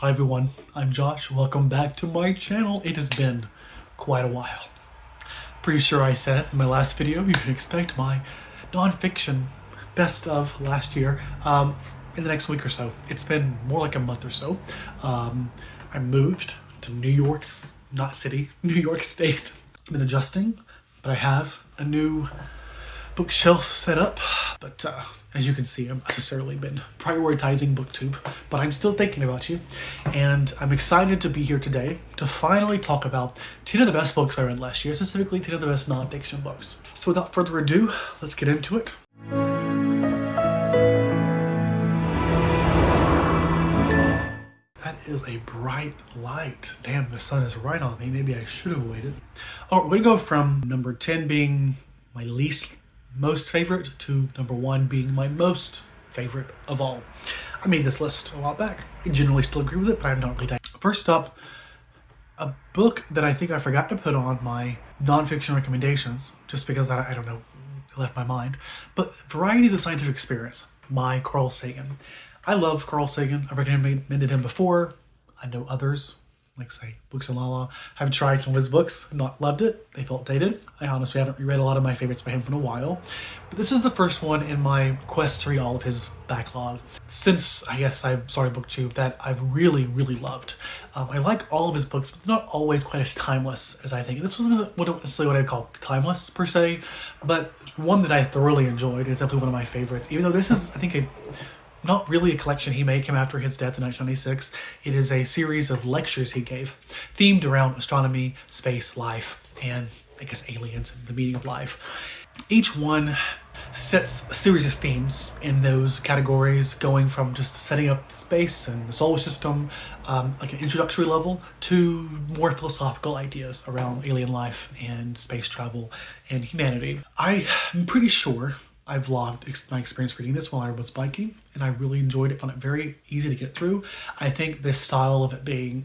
Hi everyone, I'm Josh. Welcome back to my channel. It has been quite a while. Pretty sure I said in my last video you can expect my nonfiction best of last year in the next week or so. It's been more like a month or so. I moved to New York's, not city, New York State. I've been adjusting, but I have a new bookshelf set up, but as you can see, I've necessarily been prioritizing booktube, but I'm still thinking about you, and I'm excited to be here today to finally talk about 10 of the best books I read last year, specifically 10 of the best nonfiction books. So without further ado, let's get into it. That is a bright light. Damn, the sun is right on me. Maybe I should have waited. Oh, we're gonna go from number 10 being my least most favorite to number 1 being my most favorite of all. I made this list a while back. I generally still agree with it, but I'm not really that. First up, a book that I think I forgot to put on my nonfiction recommendations, just because I don't know, it left my mind. But Varieties of Scientific Experience by Carl Sagan. I love Carl Sagan. I've recommended him before. I know others, like say Books and Lala, have tried some of his books and not loved it. They felt dated. I honestly haven't reread a lot of my favorites by him in a while. But this is the first one in my quest to read all of his backlog. Since, I guess, I started BookTube, that I've really, really loved. I like all of his books, but they're not always quite as timeless as I think. This wasn't necessarily what I'd call timeless, per se, but one that I thoroughly enjoyed. It's definitely one of my favorites, even though this is, I think, not really a collection he made, came after his death in 1996. It is a series of lectures he gave, themed around astronomy, space, life, and I guess aliens and the meaning of life. Each one sets a series of themes in those categories, going from just setting up space and the solar system, like an introductory level, to more philosophical ideas around alien life and space travel and humanity. I'm pretty sure I vlogged my experience reading this while I was biking, and I really enjoyed it. Found it very easy to get through. I think the style of it being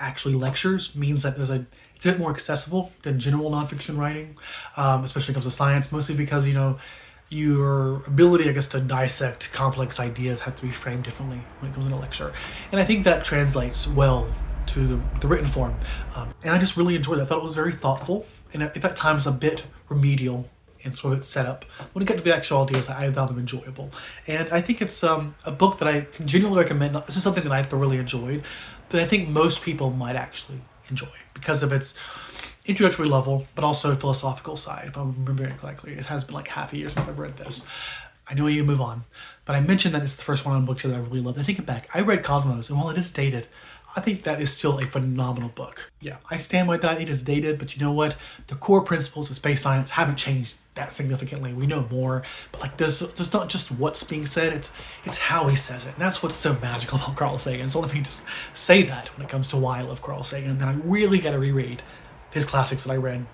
actually lectures means that it's a bit more accessible than general nonfiction writing, especially when it comes to science, mostly because, you know, your ability, I guess, to dissect complex ideas has to be framed differently when it comes in a lecture. And I think that translates well to the written form. And I just really enjoyed it. I thought it was very thoughtful, and if at times a bit remedial and sort of its setup. When it got to the actual ideas, I found them enjoyable. And I think it's a book that I can genuinely recommend. This is something that I thoroughly enjoyed, that I think most people might actually enjoy because of its introductory level, but also philosophical side. If I remember it correctly, it has been like half a year since I've read this. I know you move on, but I mentioned that it's the first one on BookTube that I really loved. I take it back. I read Cosmos, and while it is dated, I think that is still a phenomenal book. Yeah, I stand by that. It is dated, but you know what? The core principles of space science haven't changed that significantly. We know more, but like there's not just what's being said, it's how he says it. And that's what's so magical about Carl Sagan. So let me just say that when it comes to why I love Carl Sagan. And then I really got to reread his classics that I read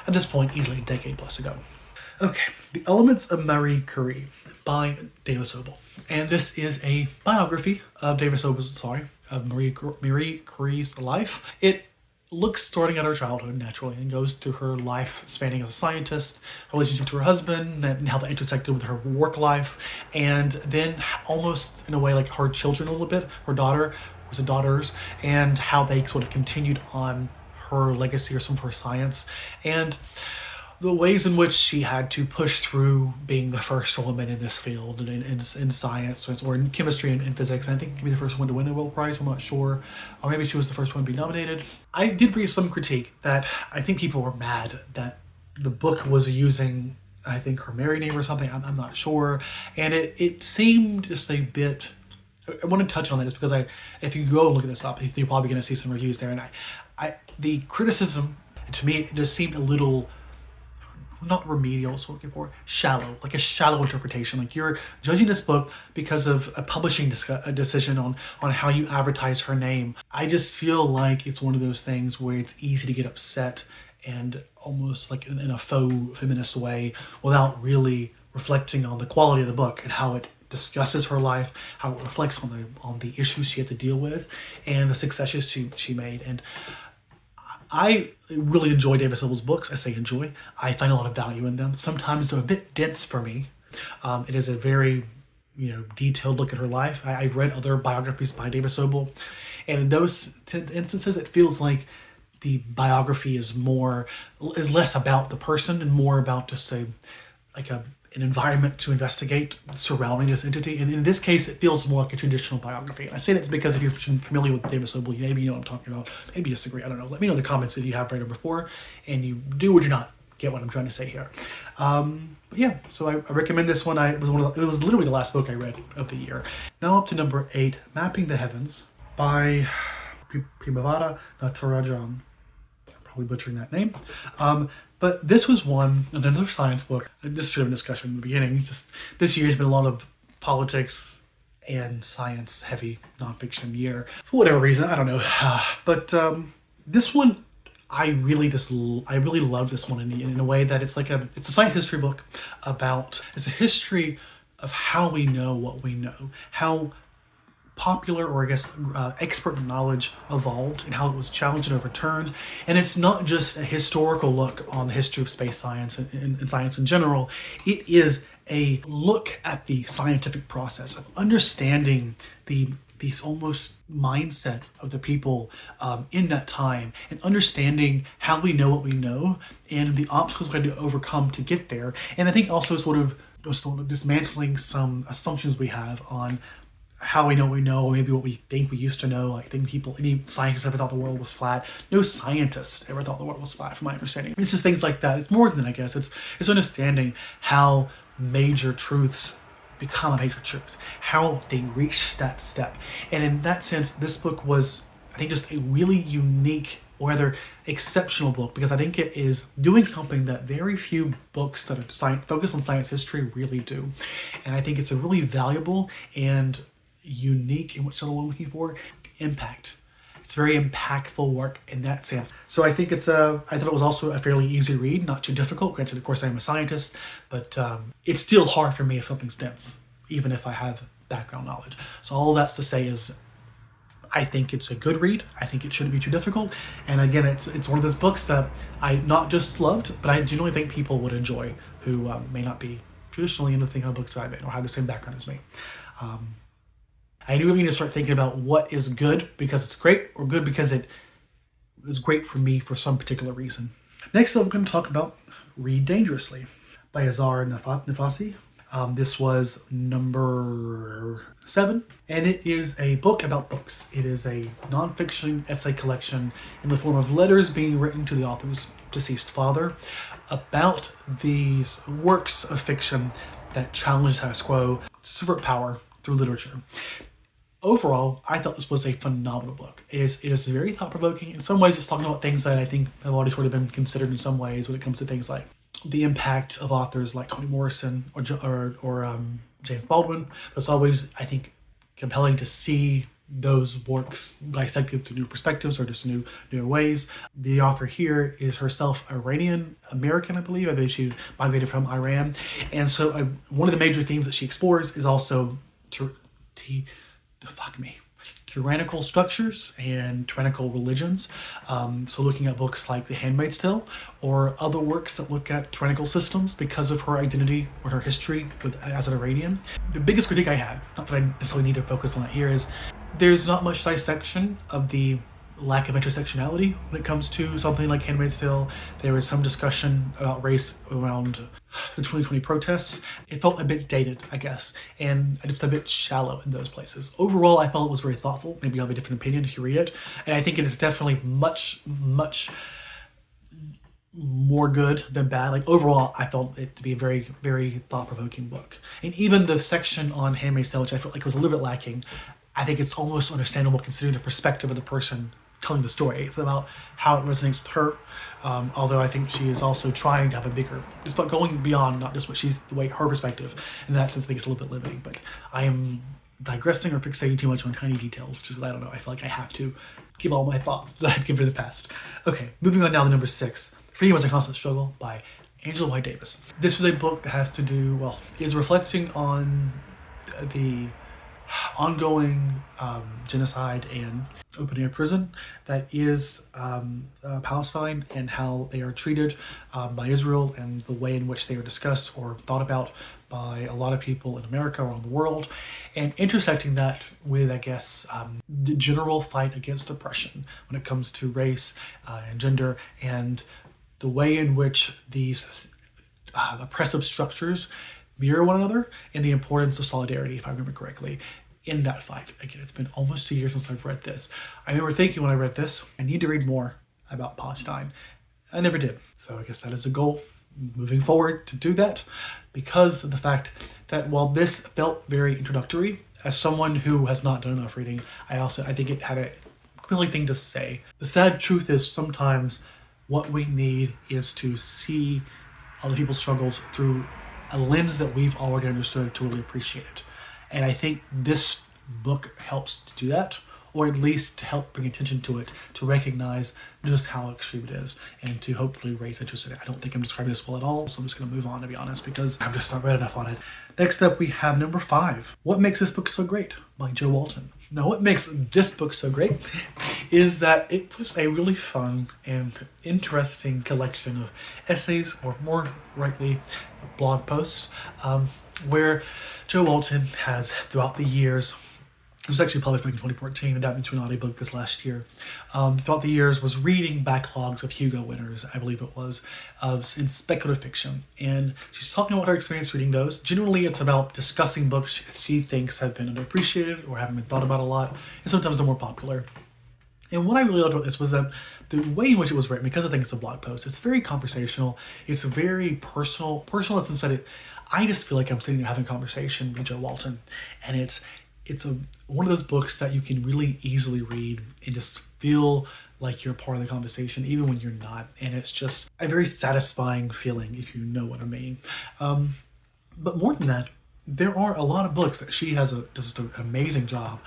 at this point easily a decade plus ago. Okay, The Elements of Marie Curie by David Sobel. And this is a biography of Marie Curie's life. It looks starting at her childhood, naturally, and goes through her life spanning as a scientist, her relationship to her husband, and how that intersected with her work life, and then almost in a way like her children a little bit, her daughters, and how they sort of continued on her legacy or some of her science, and the ways in which she had to push through being the first woman in this field and in science or in chemistry and physics. And I think maybe the first one to win a Nobel Prize, I'm not sure. Or maybe she was the first one to be nominated. I did read some critique that I think people were mad that the book was using, I think, her married name or something. I'm not sure. And it seemed just a bit... I want to touch on that just because if you go and look at this up, you're probably going to see some reviews there. And the criticism, to me, it just seemed a little... not remedial, what's looking for, shallow, like a shallow interpretation. Like you're judging this book because of a publishing decision on how you advertise her name. I just feel like it's one of those things where it's easy to get upset and almost like in a faux feminist way without really reflecting on the quality of the book and how it discusses her life, how it reflects on the issues she had to deal with and the successes she made. And I really enjoy David Sobel's books. I say enjoy. I find a lot of value in them. Sometimes they're a bit dense for me. It is a very detailed look at her life. I've read other biographies by David Sobel, and in those instances, it feels like the biography is less about the person and more about just an environment to investigate surrounding this entity. And in this case, it feels more like a traditional biography. And I say that because if you're familiar with David Sobel, maybe you know what I'm talking about. Maybe you disagree. I don't know. Let me know in the comments if you have read it before and you do or do not get what I'm trying to say here. But yeah, so I recommend this one. It was literally the last book I read of the year. Now up to number 8, Mapping the Heavens by Primavera Natarajan. Probably butchering that name. But this was another science book. This should have been a discussion in the beginning. This year has been a lot of politics and science heavy nonfiction year. For whatever reason, I don't know. But this one, I really love this one in a way that it's a science history book it's a history of how we know what we know, how popular, or I guess expert knowledge evolved and how it was challenged and overturned. And it's not just a historical look on the history of space science and science in general. It is a look at the scientific process of understanding these almost mindset of the people in that time, and understanding how we know what we know and the obstacles we had to overcome to get there. And I think also sort of dismantling some assumptions we have on how we know what we know, or maybe what we think we used to know. I think any scientist ever thought the world was flat. No scientist ever thought the world was flat, from my understanding. It's just things like that. It's more than, I guess. It's understanding how major truths become a major truth, how they reach that step. And in that sense, this book was, I think, just a really unique, or rather exceptional book, because I think it is doing something that very few books that are focused on science history really do. And I think it's a really valuable and unique, in which I'm looking for, impact. It's very impactful work in that sense. So I think I thought it was also a fairly easy read, not too difficult. Granted, of course, I'm a scientist, but it's still hard for me if something's dense, even if I have background knowledge. So all that's to say is, I think it's a good read. I think it shouldn't be too difficult. And again, it's one of those books that I not just loved, but I genuinely think people would enjoy who may not be traditionally into the kind of books that I've been, or have the same background as me. I really need to start thinking about what is good because it's great, or good because it was great for me for some particular reason. Next up, I'm going to talk about Read Dangerously by Azar Nafasi. This was number 7, and it is a book about books. It is a nonfiction essay collection in the form of letters being written to the author's deceased father about these works of fiction that challenge status quo, subvert power through literature. Overall, I thought this was a phenomenal book. It is very thought-provoking. In some ways, it's talking about things that I think have already sort of been considered in some ways when it comes to things like the impact of authors like Toni Morrison or James Baldwin. But it's always, I think, compelling to see those works dissected through new perspectives or just new ways. The author here is herself Iranian American, I believe. I believe she migrated from Iran. And so one of the major themes that she explores is also tyrannical structures and tyrannical religions. So looking at books like The Handmaid's Tale or other works that look at tyrannical systems because of her identity or her history as an Iranian. The biggest critique I had, not that I necessarily need to focus on that here, is there's not much dissection of the lack of intersectionality when it comes to something like Handmaid's Tale. There was some discussion about race around the 2020 protests. It felt a bit dated, I guess, and just a bit shallow in those places. Overall, I felt it was very thoughtful. Maybe I'll have a different opinion if you read it. And I think it is definitely much, much more good than bad. Like overall, I felt it to be a very, very thought-provoking book. And even the section on Handmaid's Tale, which I felt like was a little bit lacking, I think it's almost understandable considering the perspective of the person telling the story. It's about how it resonates with her, although I think she is also trying to have a bigger, just about going beyond not just her perspective. In that sense, I think it's a little bit limiting, but I am digressing or fixating too much on tiny details, just I don't know, I feel like I have to give all my thoughts that I've given in the past. Okay, moving on now to number 6, Freedom is a Constant Struggle by Angela White Davis. This is a book that has to do, is reflecting on ongoing genocide and open air prison that is Palestine, and how they are treated by Israel, and the way in which they are discussed or thought about by a lot of people in America, around the world, and intersecting that with, I guess, the general fight against oppression when it comes to race and gender, and the way in which these oppressive structures mirror one another, and the importance of solidarity, if I remember correctly, in that fight. Again, it's been almost 2 years since I've read this. I remember thinking when I read this, I need to read more about Palestine. I never did. So I guess that is a goal moving forward, to do that, because of the fact that while this felt very introductory, as someone who has not done enough reading, I think it had a compelling thing to say. The sad truth is sometimes what we need is to see other people's struggles through a lens that we've already understood to really appreciate it. And I think this book helps to do that, or at least to help bring attention to it, to recognize just how extreme it is, and to hopefully raise interest in it. I don't think I'm describing this well at all, so I'm just going to move on, to be honest, because I've just not read enough on it. Next up, we have number 5, What Makes This Book So Great by Joe Walton. Now, what makes this book so great is that it was a really fun and interesting collection of essays, or more rightly, blog posts, where Joe Walton has, throughout the years, it was actually published back in 2014, adapted into an audiobook this last year. Throughout the years, was reading backlogs of Hugo winners, I believe it was, in speculative fiction. And she's talking about her experience reading those. Generally, it's about discussing books she thinks have been underappreciated or haven't been thought about a lot, and sometimes they're more popular. And what I really loved about this was that the way in which it was written, because I think it's a blog post, it's very conversational. It's very personal in the sense that I just feel like I'm sitting there having a conversation with Joe Walton, and it's one of those books that you can really easily read and just feel like you're part of the conversation, even when you're not. And it's just a very satisfying feeling, if you know what I mean. But more than that, there are a lot of books that she has just an amazing job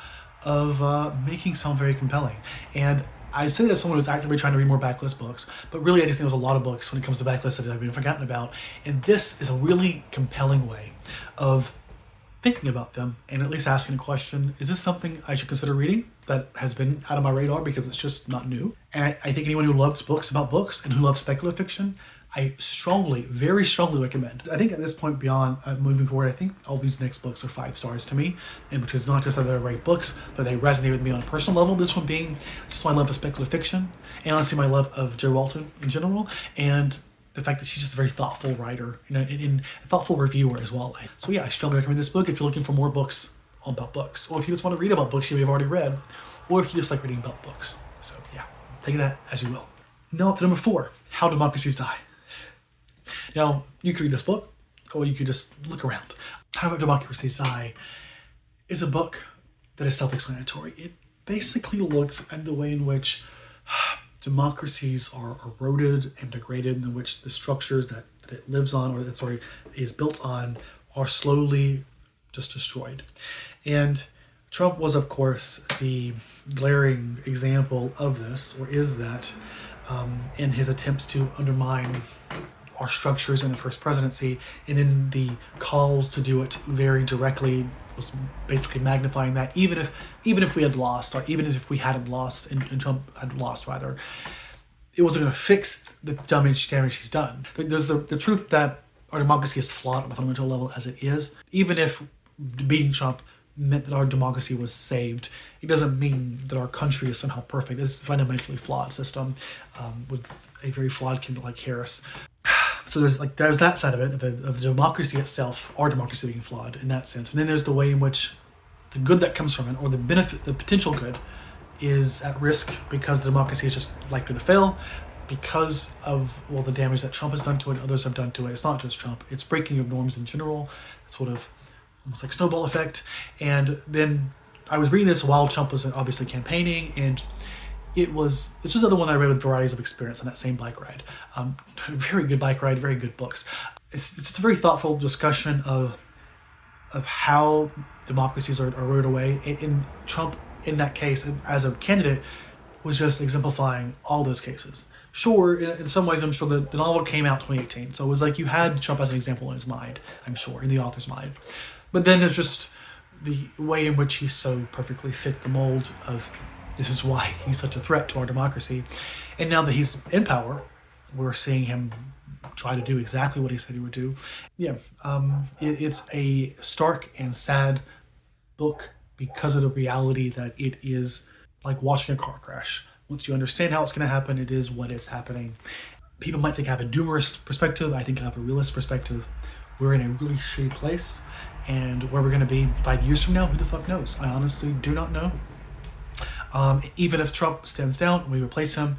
of making sound very compelling. And I say that as someone who's actively trying to read more backlist books, but really I just think there's a lot of books when it comes to backlists that I've been forgotten about. And this is a really compelling way of thinking about them, and at least asking a question, is this something I should consider reading that has been out of my radar because it's just not new? And I think anyone who loves books about books and who loves speculative fiction, I very strongly recommend. I think at this point, beyond moving forward, I think all these next books are 5 stars to me, and which is not just that they're great books, but they resonate with me on a personal level. This one being just my love of speculative fiction, and honestly my love of Joe Walton in general, and the fact that she's just a very thoughtful writer and a thoughtful reviewer as well. So yeah, I strongly recommend this book if you're looking for more books about books, or if you just want to read about books you may have already read, or if you just like reading about books. So yeah, take that as you will. Now up to number 4, How Democracies Die. Now, you could read this book, or you could just look around. How Democracies Die is a book that is self-explanatory. It basically looks at the way in which democracies are eroded and degraded, in which the structures that it lives on, or that is built on, are slowly just destroyed. And Trump was, of course, the glaring example of this, or is that, in his attempts to undermine our structures in the first presidency, and then the calls to do it very directly was basically magnifying that, even if we had lost, or even if we hadn't lost, and Trump had lost rather, it wasn't going to fix the damage he's done. There's the truth that our democracy is flawed on a fundamental level as it is. Even if beating Trump meant that our democracy was saved, it doesn't mean that our country is somehow perfect. It's a fundamentally flawed system with a very flawed candidate like Harris. So there's that side of it, of the democracy itself, our democracy being flawed in that sense. And then there's the way in which the good that comes from it, or the benefit, the potential good, is at risk because the democracy is just likely to fail because of the damage that Trump has done to it and others have done to it. It's not just Trump, it's breaking of norms in general. It's sort of almost like snowball effect. And then I was reading this while Trump was obviously campaigning, and this was the other one I read with Varieties of Experience on that same bike ride. Very good bike ride, very good books. It's just a very thoughtful discussion of how democracies are eroded away. And Trump, in that case, as a candidate, was just exemplifying all those cases. Sure, in some ways, I'm sure the novel came out 2018, so it was like you had Trump as an example in his mind, I'm sure, in the author's mind. But then there's just the way in which he so perfectly fit the mold of this is why he's such a threat to our democracy. And now that he's in power, we're seeing him try to do exactly what he said he would do. Yeah, it's a stark and sad book because of the reality that it is like watching a car crash. Once you understand how it's going to happen, it is what is happening. People might think I have a humorist perspective. I think I have a realist perspective. We're in a really shitty place, and where we're going to be 5 years from now, who the fuck knows? I honestly do not know. Even if Trump stands down and we replace him,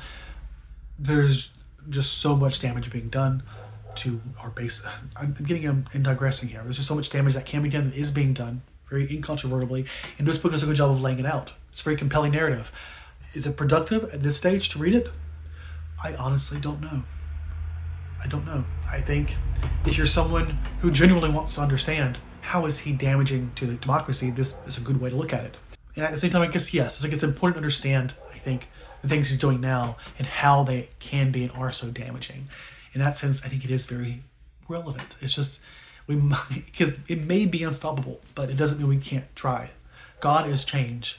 there's just so much damage being done to our base. I'm getting and digressing here. There's just so much damage that can be done, that is being done very incontrovertibly, and this book does a good job of laying it out. It's a very compelling narrative. Is it productive at this stage to read it? I honestly don't know. I don't know. I think if you're someone who genuinely wants to understand how is he damaging to the democracy, this is a good way to look at it. And at the same time, I guess, yes, it's important to understand, I think, the things he's doing now and how they can be and are so damaging. In that sense, I think it is very relevant. It's just, it may be unstoppable, but it doesn't mean we can't try. God is change.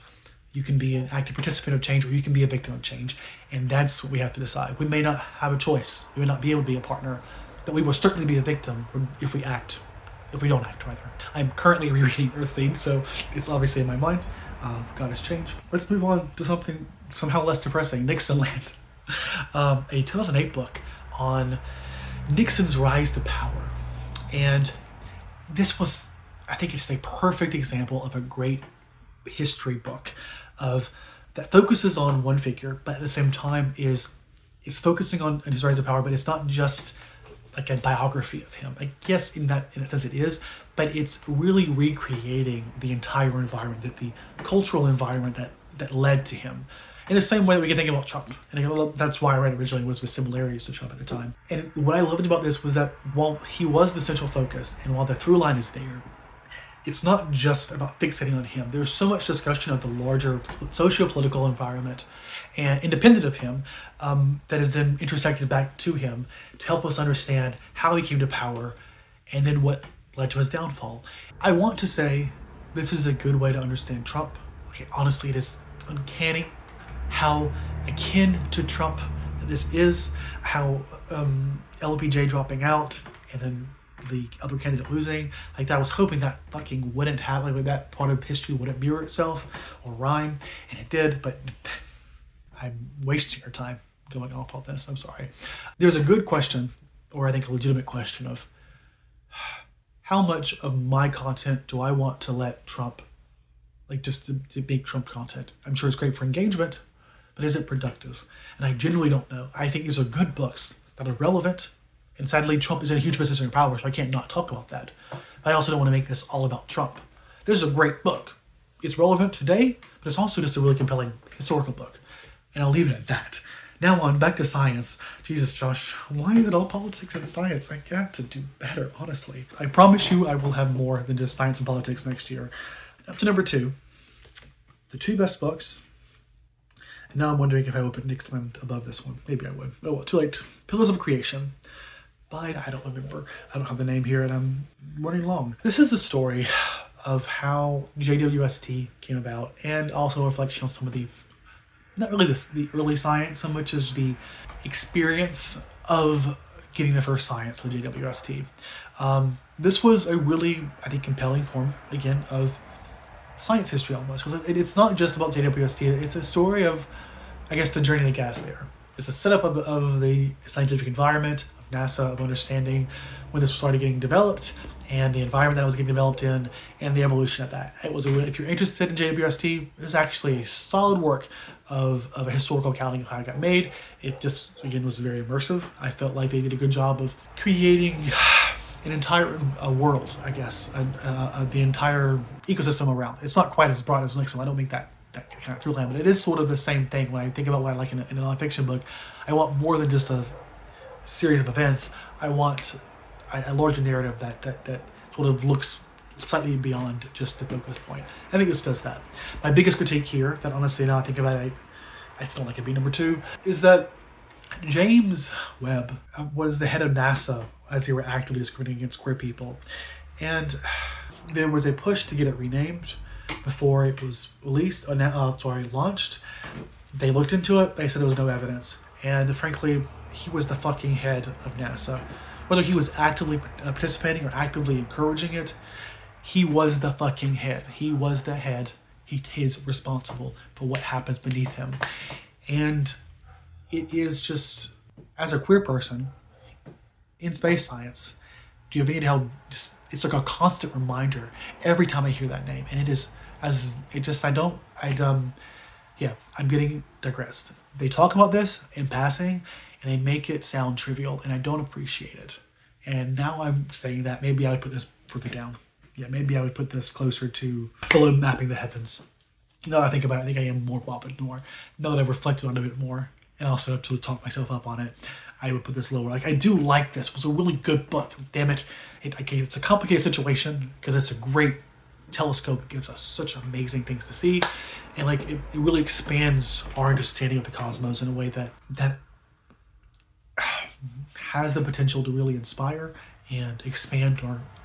You can be an active participant of change, or you can be a victim of change. And that's what we have to decide. We may not have a choice. We may not be able to be a partner, but we will certainly be a victim if we don't act, rather. I'm currently rereading Earthseed, so it's obviously in my mind. God has changed. Let's move on to something somehow less depressing, Nixonland. A 2008 book on Nixon's rise to power. And this was, I think it's a perfect example of a great history book that focuses on one figure, but at the same time is focusing on his rise to power, but it's not just like a biography of him. I guess in a sense it is, but it's really recreating the entire environment, the cultural environment that led to him. In the same way that we can think about Trump. And that's why I read it originally, was the similarities to Trump at the time. And what I loved about this was that while he was the central focus, and while the through line is there, it's not just about fixating on him. There's so much discussion of the larger socio-political environment and independent of him that is then intersected back to him to help us understand how he came to power and then what led to his downfall. I want to say this is a good way to understand Trump. Okay, honestly, it is uncanny how akin to Trump this is, how LBJ dropping out and then the other candidate losing. Like, I was hoping that fucking wouldn't happen, like that part of history wouldn't mirror itself or rhyme, and it did, but I'm wasting your time going off all this. I'm sorry. There's a good question, or I think a legitimate question, of how much of my content do I want to let Trump, like just to make Trump content? I'm sure it's great for engagement, but is it productive? And I genuinely don't know. I think these are good books that are relevant. And sadly, Trump is in a huge position of power, so I can't not talk about that. But I also don't want to make this all about Trump. This is a great book. It's relevant today, but it's also just a really compelling historical book. And I'll leave it at that. Now on, back to science. Jesus, Josh, why is it all politics and science? I got to do better, honestly. I promise you I will have more than just science and politics next year. Up to number 2. The 2 best books. And now I'm wondering if I would put Nixonland above this one. Maybe I would. Oh well, too late. Pillars of Creation. By, I don't remember. I don't have the name here and I'm running long. This is the story of how JWST came about, and also a reflection on some of the, not really the early science so much as the experience of getting the first science of the JWST. This was a really, I think, compelling form, again, of science history almost. Because it's not just about JWST, it's a story of, I guess, the journey that got us there. It's a setup of the scientific environment, of NASA, of understanding when this started getting developed, and the environment that it was getting developed in, and the evolution of that. It was if you're interested in JWST, it's actually a solid work of a historical accounting of how it got made. It just, again, was very immersive. I felt like they did a good job of creating an entire world, I guess, the entire ecosystem around. It's not quite as broad as Nixon. I don't make that kind of through line, but it is sort of the same thing. When I think about what I like in a nonfiction book, I want more than just a series of events. I want a larger narrative that sort of looks slightly beyond just the focus point. I think this does that. My biggest critique here, that honestly now I think about it, I still like it being number 2, is that James Webb was the head of NASA as they were actively discriminating against queer people. And there was a push to get it renamed before it was released, launched. They looked into it. They said there was no evidence. And frankly, he was the fucking head of NASA. Whether he was actively participating or actively encouraging it, he was the fucking head. He was the head. He is responsible for what happens beneath him. And it is just, as a queer person in space science, do you have any idea how it's like a constant reminder every time I hear that name. And it is, I'm getting digressed. They talk about this in passing and they make it sound trivial, and I don't appreciate it. And now I'm saying that maybe I would put this further down. Yeah, maybe I would put this closer to below mapping the heavens. Now that I think about it, I think I am more bothered more. Now that I've reflected on it a bit more, and also to talk myself up on it, I would put this lower. Like, I do like this. It was a really good book. Damn it. It's a complicated situation because it's a great telescope. It gives us such amazing things to see. And like, it really expands our understanding of the cosmos in a way that has the potential to really inspire and expand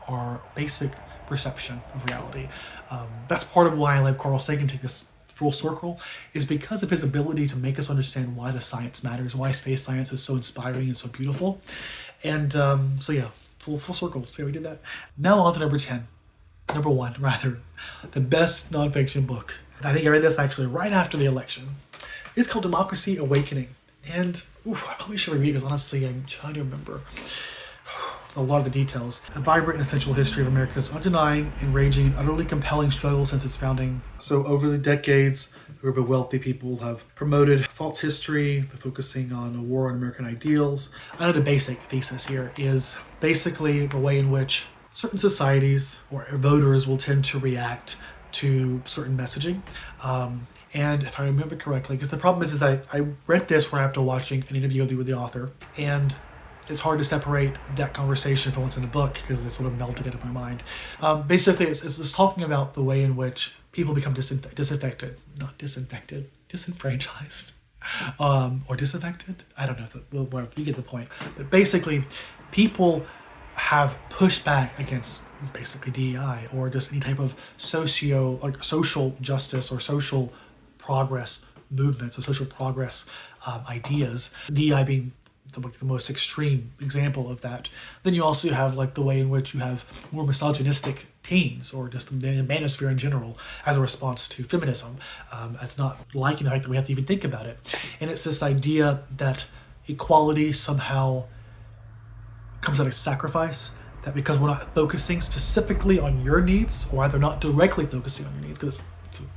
our basic perception of reality. That's part of why I let Carl Sagan take this full circle, is because of his ability to make us understand why the science matters, why space science is so inspiring and so beautiful. And full circle. See how we did that? Now on to number one, the best nonfiction book. I think I read this actually right after the election. It's called Democracy Awakening. And I probably should reread it because honestly, I'm trying to remember a lot of the details. A vibrant and essential history of America's undenying, enraging, and utterly compelling struggle since its founding. So over the decades, a group of wealthy people have promoted false history, focusing on a war on American ideals. I know the basic thesis here is basically the way in which certain societies or voters will tend to react to certain messaging. And if I remember correctly, because the problem is that I read this right after watching an interview with the author, and it's hard to separate that conversation from what's in the book because they sort of meld together in my mind. Basically, it's talking about the way in which people become disinfected, disenfranchised, or disaffected. I don't know you get the point. But basically, people have pushed back against basically DEI or just any type of social justice or social progress movements or social progress ideas. DEI being the most extreme example of that. Then you also have like the way in which you have more misogynistic teens or just the manosphere in general as a response to feminism. As not liking the fact that we have to even think about it. And it's this idea that equality somehow comes at a sacrifice, that because we're not focusing specifically on your needs, or either not directly focusing on your needs, because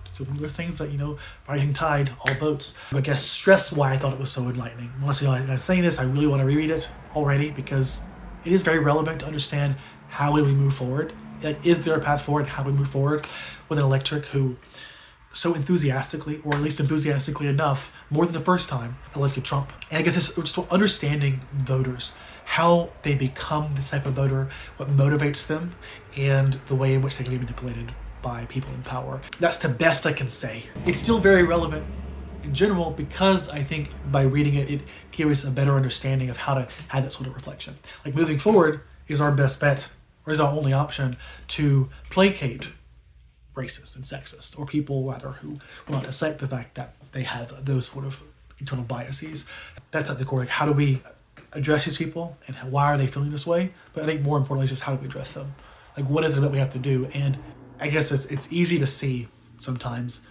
it's one of those things that, rising tide, all boats. I guess stress why I thought it was so enlightening. Honestly, I'm saying this, I really want to reread it already because it is very relevant to understand how we move forward. Like, is there a path forward? How do we move forward with an electorate who so enthusiastically, or at least enthusiastically enough, more than the first time, elected Trump? And I guess it's just understanding voters, how they become this type of voter, what motivates them, and the way in which they can be manipulated by people in power. That's the best I can say. It's still very relevant in general because I think by reading it, it gives us a better understanding of how to have that sort of reflection. Like, moving forward is our best bet, or is our only option to placate racist and sexist, or people rather who will not accept the fact that they have those sort of internal biases. That's at the core. Like, how do we address these people and why are they feeling this way? But I think more importantly is just how do we address them? Like, what is it that we have to do? And I guess it's easy to see sometimes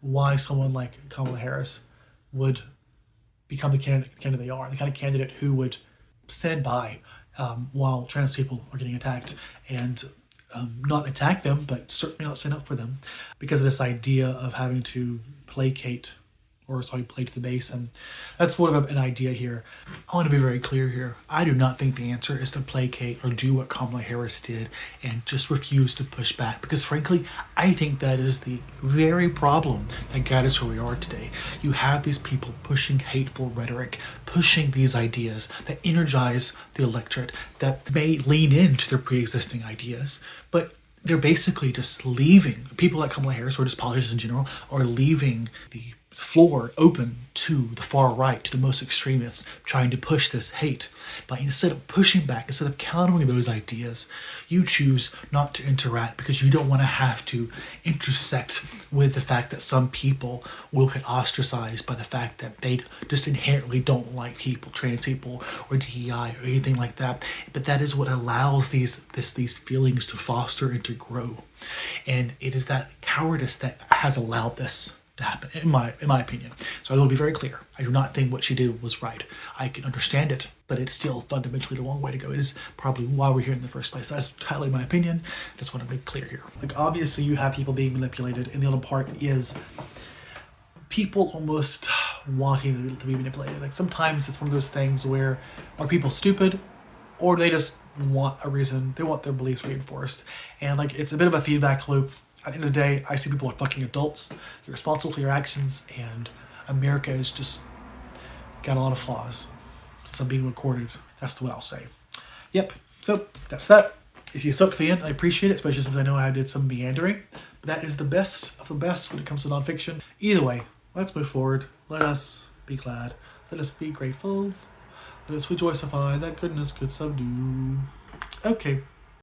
why someone like Kamala Harris would become the candidate they are, the kind of candidate who would stand by while trans people are getting attacked and not attack them, but certainly not stand up for them, because of this idea of having to placate or play to the base. And that's sort of an idea here. I want to be very clear here. I do not think the answer is to placate or do what Kamala Harris did and just refuse to push back, because frankly, I think that is the very problem that got us where we are today. You have these people pushing hateful rhetoric, pushing these ideas that energize the electorate, that may lean into their pre-existing ideas, but they're basically just leaving. People like Kamala Harris, or just politicians in general, are leaving the floor open to the far right, to the most extremists trying to push this hate. But instead of pushing back, instead of countering those ideas, you choose not to interact because you don't want to have to intersect with the fact that some people will get ostracized by the fact that they just inherently don't like people, trans people, or DEI, or anything like that. But that is what allows these feelings to foster and to grow. And it is that cowardice that has allowed this to happen, in my opinion. So I will be very clear. I do not think what she did was right. I can understand it, but it's still fundamentally the wrong way to go. It is probably why we're here in the first place. That's entirely my opinion. I just want to make clear here. Like, obviously you have people being manipulated, and the other part is people almost wanting to be manipulated. Like, sometimes it's one of those things where, are people stupid, or they just want a reason, they want their beliefs reinforced. And like, it's a bit of a feedback loop. At the end of the day, I see people are fucking adults. You're responsible for your actions, and America has just got a lot of flaws. Some being recorded. That's what I'll say. Yep. So that's that. If you stuck to the end, I appreciate it, especially since I know I did some meandering. But that is the best of the best when it comes to nonfiction. Either way, let's move forward. Let us be glad. Let us be grateful. Let us rejoicify that goodness could subdue. Okay.